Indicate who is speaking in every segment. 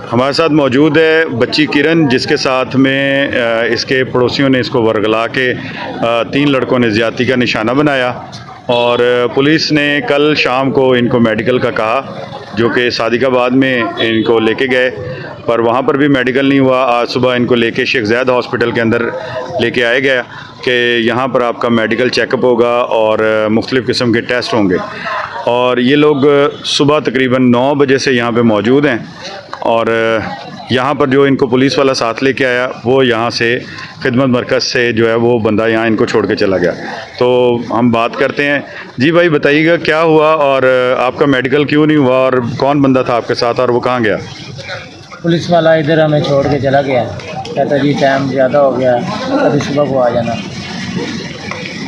Speaker 1: हमारे साथ मौजूद है बच्ची किरण, जिसके साथ में इसके पड़ोसियों ने इसको वर्गला के 3 लड़कों ने ज़्यादती का निशाना बनाया और पुलिस ने कल शाम को इनको मेडिकल का कहा, जो कि सादिकाबाद में इनको लेके गए, पर वहाँ पर भी मेडिकल नहीं हुआ। आज सुबह इनको लेके शेख ज़ायद हॉस्पिटल के अंदर लेके आया गया कि यहाँ पर आपका मेडिकल चेकअप होगा और मुख्तलिफ़ किस्म के टेस्ट होंगे। और ये लोग सुबह तकरीबन 9 बजे से यहाँ पे मौजूद हैं और यहाँ पर जो इनको पुलिस वाला साथ लेके आया वो यहाँ से खिदमत मरकज़ से जो है वो बंदा यहाँ इनको छोड़ के चला गया। तो हम बात करते हैं। जी भाई, बताइएगा क्या हुआ और आपका मेडिकल क्यों नहीं हुआ और कौन बंदा था आपके साथ और वो कहाँ गया?
Speaker 2: पुलिस वाला इधर हमें छोड़ के चला गया, कहता जी टाइम ज़्यादा हो गया, अभी सुबह को आ जाना।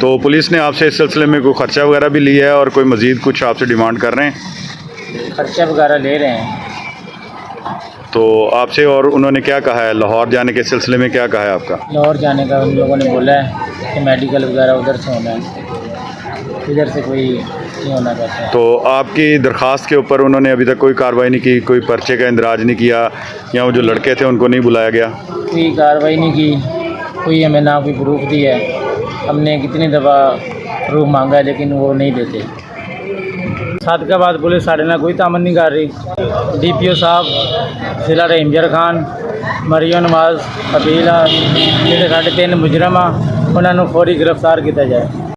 Speaker 1: तो पुलिस ने आपसे इस सिलसिले में कोई ख़र्चा वगैरह भी लिया है और कोई मज़ीद कुछ आपसे डिमांड कर रहे हैं?
Speaker 2: खर्चा वगैरह ले रहे हैं।
Speaker 1: तो आपसे और उन्होंने क्या कहा है? लाहौर जाने के सिलसिले में क्या कहा है आपका?
Speaker 2: लाहौर जाने का उन लोगों ने बोला है कि मेडिकल वगैरह उधर से होना है, इधर से कोई नहीं होना चाहता है।
Speaker 1: तो आपकी दरख्वास्त के ऊपर उन्होंने अभी तक कोई कार्रवाई नहीं की, कोई पर्चे का इंदराज नहीं किया, या वो जो लड़के थे उनको नहीं बुलाया गया?
Speaker 2: कोई कार्रवाई नहीं की, कोई हमें ना कोई प्रूफ दी है। हमने कितनी दफ़ा प्रूफ मांगा है लेकिन वो नहीं देते। सादिकाबाद पुलिस साढ़े ना कोई तामन नहीं कर रही। DPO साहब जिला रेंजर खान मरियम नवाज अपील है, ਜਿਹੜੇ ਸਾਡੇ 3 ਮੁਜਰਮ ਆ ਉਹਨਾਂ ਨੂੰ ਫੌਰੀ ਗ੍ਰਿਫਤਾਰ ਕੀਤਾ ਜਾਏ।